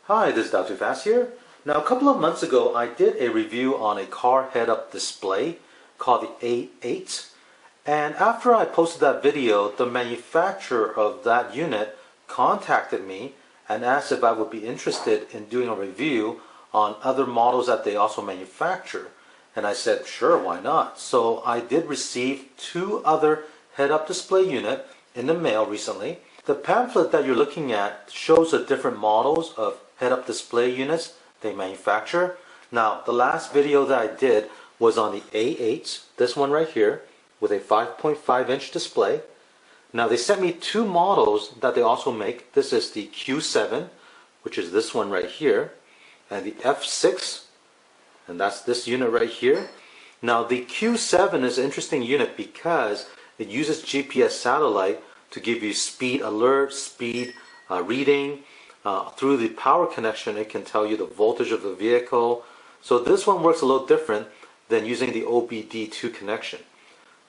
Hi, this is Dr. Fast here. Now, a couple of months ago, I did a review on a car head-up display called the A8. And after I posted that video, the manufacturer of that unit contacted me and asked if I would be interested in doing a review on other models that they also manufacture. And I said, sure, why not? So I did receive two other head-up display units in the mail recently. The pamphlet that you're looking at shows the different models of head-up display units they manufacture. Now, the last video that I did was on the A8, this one right here, with a 5.5-inch display. Now, they sent me two models that they also make. This is the Q7, which is this one right here, and the F6, and that's this unit right here. Now, the Q7 is an interesting unit because it uses GPS satellite to give you speed alert, speed reading. Through the power connection, it can tell you the voltage of the vehicle. So this one works a little different than using the OBDII connection.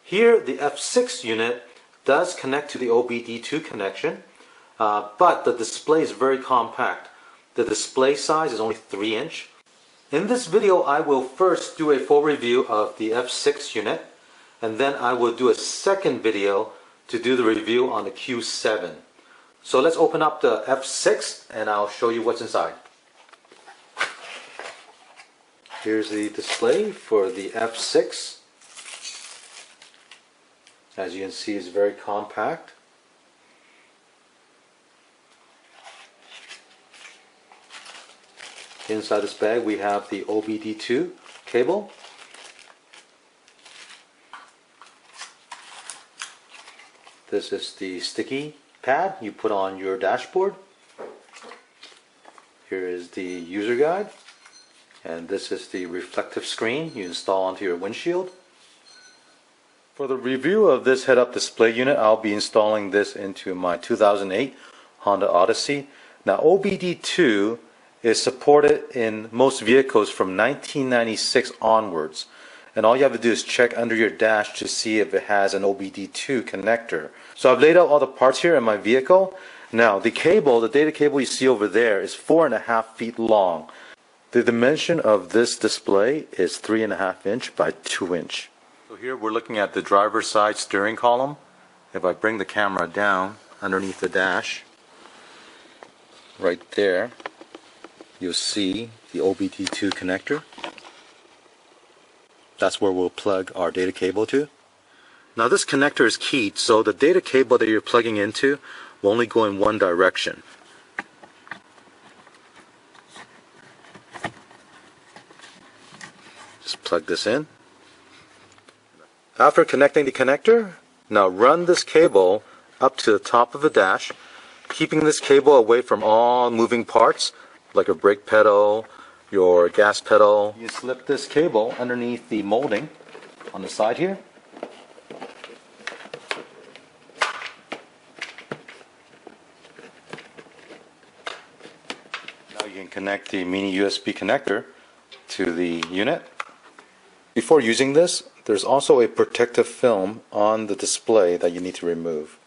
Here, the F6 unit does connect to the OBDII connection, but the display is very compact. The display size is only 3-inch. In this video, I will first do a full review of the F6 unit, and then I will do a second video to do the review on the Q7. So let's open up the F6 and I'll show you what's inside. Here's the display for the F6. As you can see, it's very compact. Inside this bag we have the OBDII cable. This is the sticky pad you put on your dashboard. Here is the user guide, and this is the reflective screen you install onto your windshield. For the review of this head-up display unit, I'll be installing this into my 2008 Honda Odyssey. Now, OBDII is supported in most vehicles from 1996 onwards, and all you have to do is check under your dash to see if it has an OBDII connector. So I've laid out all the parts here in my vehicle. Now, the cable, the data cable you see over there, is 4.5 feet long. The dimension of this display is 3.5-inch by 2-inch. So here we're looking at the driver's side steering column. If I bring the camera down underneath the dash, right there, you'll see the OBDII connector. That's where we'll plug our data cable to. Now, this connector is keyed, so the data cable that you're plugging into will only go in one direction. Just plug this in. After connecting the connector, now run this cable up to the top of the dash, keeping this cable away from all moving parts like a brake pedal, your gas pedal. You slip this cable underneath the molding on the side here. Now you can connect the mini USB connector to the unit. Before using this, there's also a protective film on the display that you need to remove.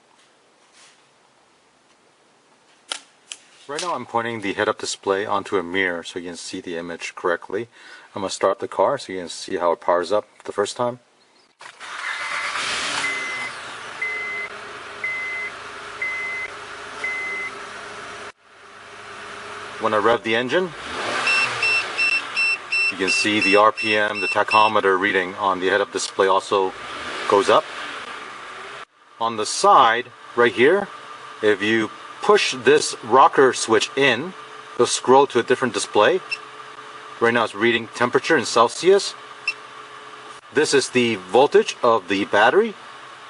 Right now I'm pointing the head-up display onto a mirror so you can see the image correctly. I'm going to start the car so you can see how it powers up the first time. When I rev the engine, you can see the RPM, the tachometer reading on the head-up display also goes up. On the side, right here, if you push this rocker switch in, it'll scroll to a different display. Right now it's reading temperature in Celsius. This is the voltage of the battery.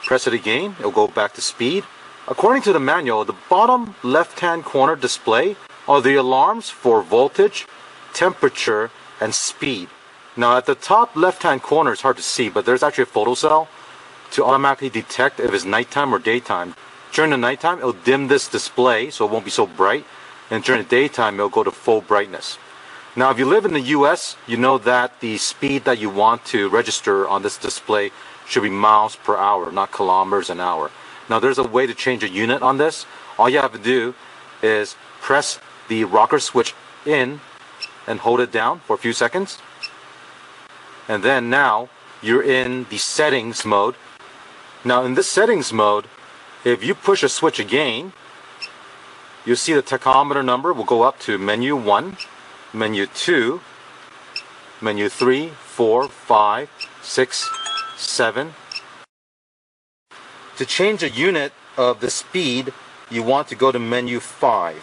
Press it again, it'll go back to speed. According to the manual, the bottom left-hand corner display are the alarms for voltage, temperature, and speed. Now at the top left-hand corner, it's hard to see, but there's actually a photo cell to automatically detect if it's nighttime or daytime. During the nighttime, it'll dim this display so it won't be so bright, and during the daytime, it'll go to full brightness. Now, if you live in the US, you know that the speed that you want to register on this display should be miles per hour, not kilometers an hour. Now, there's a way to change a unit on this. All you have to do is press the rocker switch in and hold it down for a few seconds. And then now you're in the settings mode. Now in this settings mode, if you push a switch again, you'll see the tachometer number will go up to menu 1, menu 2, menu 3, 4, 5, 6, 7. To change the unit of the speed, you want to go to menu 5.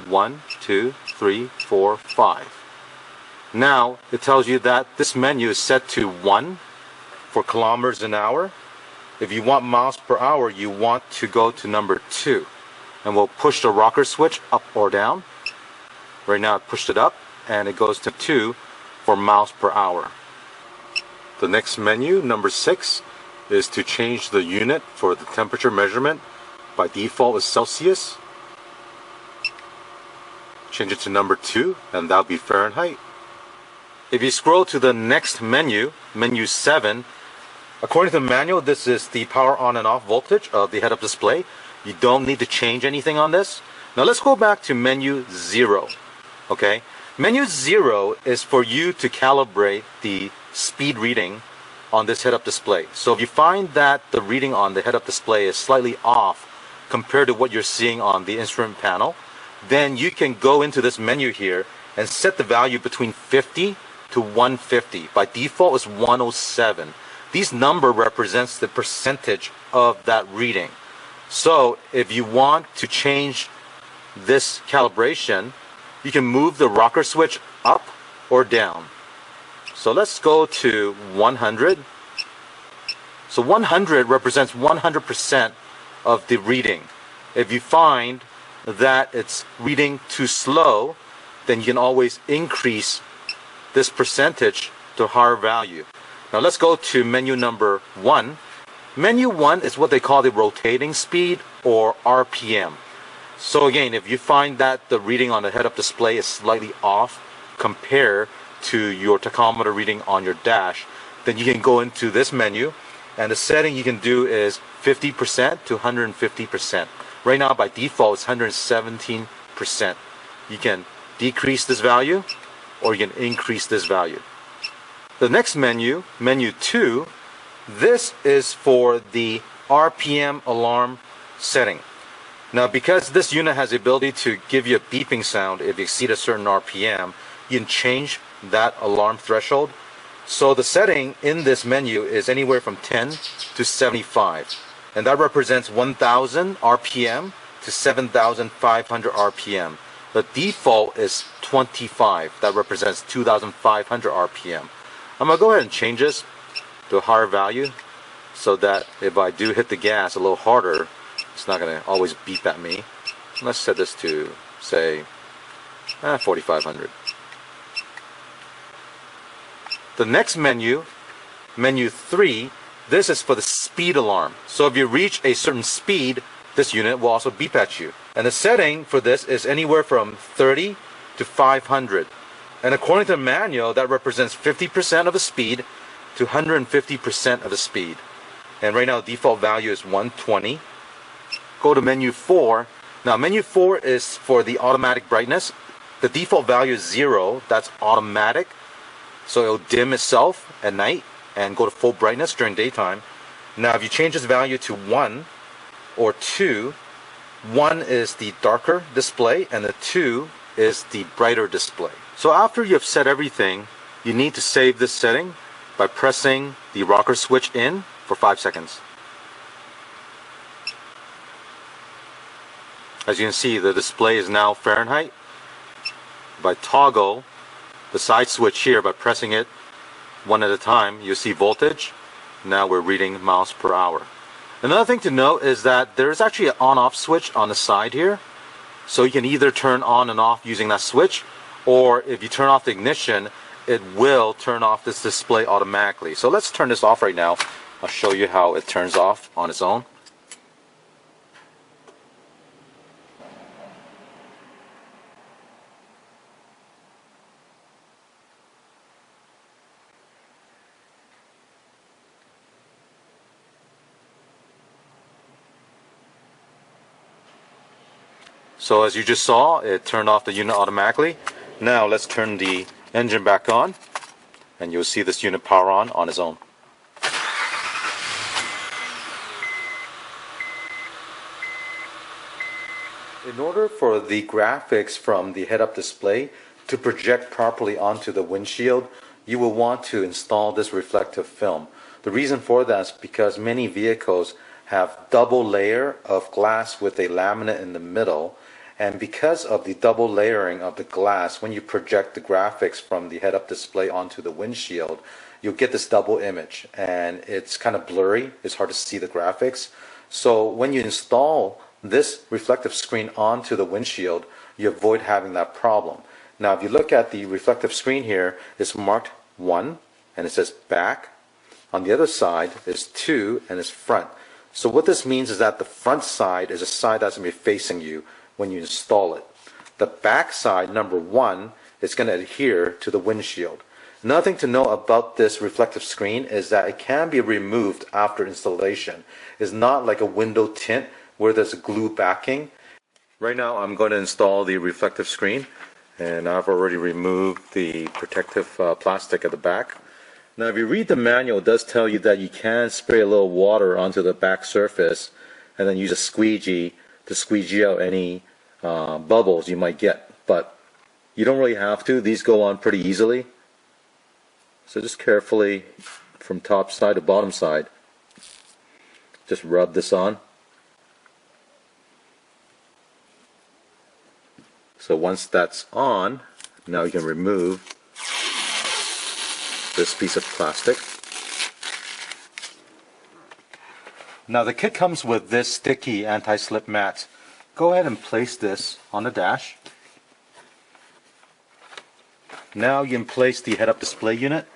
1, 2, 3, 4, 5. Now it tells you that this menu is set to 1 for kilometers an hour. If you want miles per hour, you want to go to number 2. And we'll push the rocker switch up or down. Right now I pushed it up and it goes to 2 for miles per hour. The next menu, number 6, is to change the unit for the temperature measurement. By default is Celsius. Change it to number 2 and that'll be Fahrenheit. If you scroll to the next menu, menu 7, according to the manual, this is the power on and off voltage of the head-up display. You don't need to change anything on this. Now let's go back to menu 0. Okay, menu 0 is for you to calibrate the speed reading on this head-up display. So if you find that the reading on the head-up display is slightly off compared to what you're seeing on the instrument panel, then you can go into this menu here and set the value between 50 to 150. By default it's 107. These number represents the percentage of that reading. So if you want to change this calibration, you can move the rocker switch up or down. So let's go to 100. So 100 represents 100% of the reading. If you find that it's reading too slow, then you can always increase this percentage to a higher value. Now let's go to menu number 1. Menu 1 is what they call the rotating speed or RPM. So again, if you find that the reading on the head-up display is slightly off compared to your tachometer reading on your dash, then you can go into this menu and the setting you can do is 50% to 150%. Right now by default it's 117%. You can decrease this value or you can increase this value. The next menu, menu 2, this is for the RPM alarm setting. Now because this unit has the ability to give you a beeping sound if you exceed a certain RPM, you can change that alarm threshold. So the setting in this menu is anywhere from 10 to 75. And that represents 1000 RPM to 7500 RPM. The default is 25. That represents 2500 RPM. I'm going to go ahead and change this to a higher value so that if I do hit the gas a little harder, it's not going to always beep at me. Let's set this to, say, 4500. The next menu, menu 3, this is for the speed alarm. So if you reach a certain speed, this unit will also beep at you. And the setting for this is anywhere from 30 to 500. And according to the manual, that represents 50% of the speed to 150% of the speed. And right now the default value is 120. Go to menu 4. Now menu 4 is for the automatic brightness. The default value is 0. That's automatic. So it'll dim itself at night and go to full brightness during daytime. Now if you change this value to 1 or 2, 1 is the darker display and the 2 is the brighter display. So after you have set everything, you need to save this setting by pressing the rocker switch in for 5 seconds. As you can see, the display is now Fahrenheit. If I toggle the side switch here by pressing it one at a time, you see voltage. Now we're reading miles per hour. Another thing to note is that there's actually an on-off switch on the side here. So you can either turn on and off using that switch, or if you turn off the ignition, it will turn off this display automatically. So let's turn this off right now. I'll show you how it turns off on its own. So as you just saw, it turned off the unit automatically. Now let's turn the engine back on, and you'll see this unit power on its own. In order for the graphics from the head-up display to project properly onto the windshield, you will want to install this reflective film. The reason for that is because many vehicles have double layer of glass with a laminate in the middle, and because of the double layering of the glass, when you project the graphics from the head-up display onto the windshield, you'll get this double image, and it's kind of blurry. It's hard to see the graphics. So when you install this reflective screen onto the windshield, you avoid having that problem. Now if you look at the reflective screen here, it's marked 1 and it says back. On the other side is 2 and it's front. So what this means is that the front side is a side that's going to be facing you when you install it. The back side, number 1, is going to adhere to the windshield. Another thing to know about this reflective screen is that it can be removed after installation. It's not like a window tint where there's a glue backing. Right now I'm going to install the reflective screen, and I've already removed the protective plastic at the back. Now if you read the manual, it does tell you that you can spray a little water onto the back surface and then use a squeegee to squeegee out any bubbles you might get, but you don't really have to. These go on pretty easily. So just carefully from top side to bottom side, just rub this on. So once that's on, now you can remove this piece of plastic. Now the kit comes with this sticky anti-slip mat. Go ahead and place this on the dash. Now you can place the head-up display unit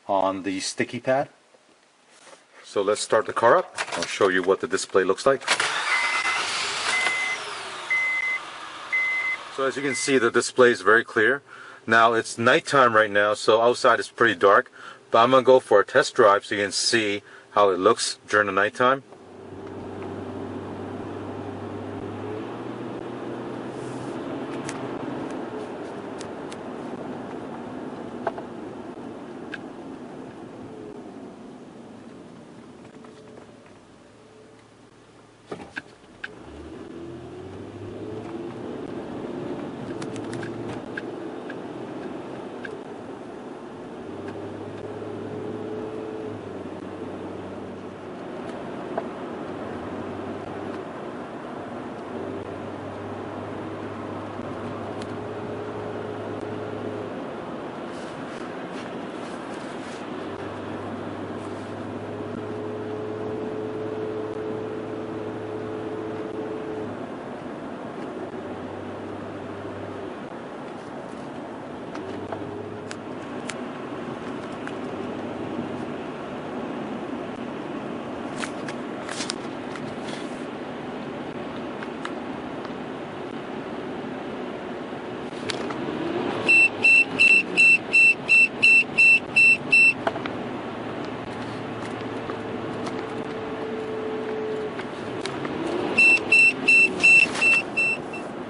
on the sticky pad. So let's start the car up. I'll show you what the display looks like. So as you can see, the display is very clear. Now it's nighttime right now, so outside is pretty dark, but I'm going to go for a test drive so you can see how it looks during the nighttime.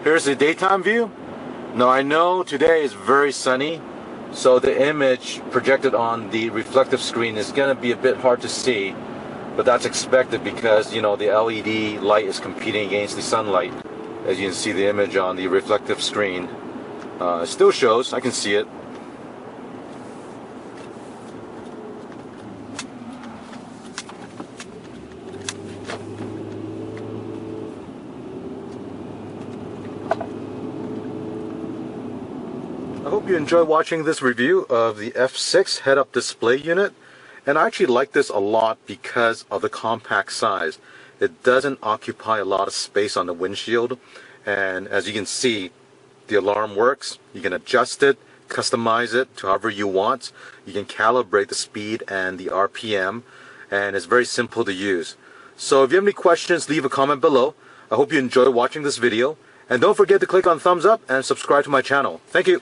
Here's the daytime view. Now I know today is very sunny, so the image projected on the reflective screen is going to be a bit hard to see, but that's expected because, you know, the LED light is competing against the sunlight. As you can see, the image on the reflective screen still shows. I can see it. I hope you enjoy watching this review of the F6 head-up display unit, and I actually like this a lot because of the compact size. It doesn't occupy a lot of space on the windshield, and as you can see, the alarm works. You can adjust it, customize it to however you want. You can calibrate the speed and the RPM, and it's very simple to use. So if you have any questions, leave a comment below. I hope you enjoy watching this video, and don't forget to click on thumbs up and subscribe to my channel. Thank you.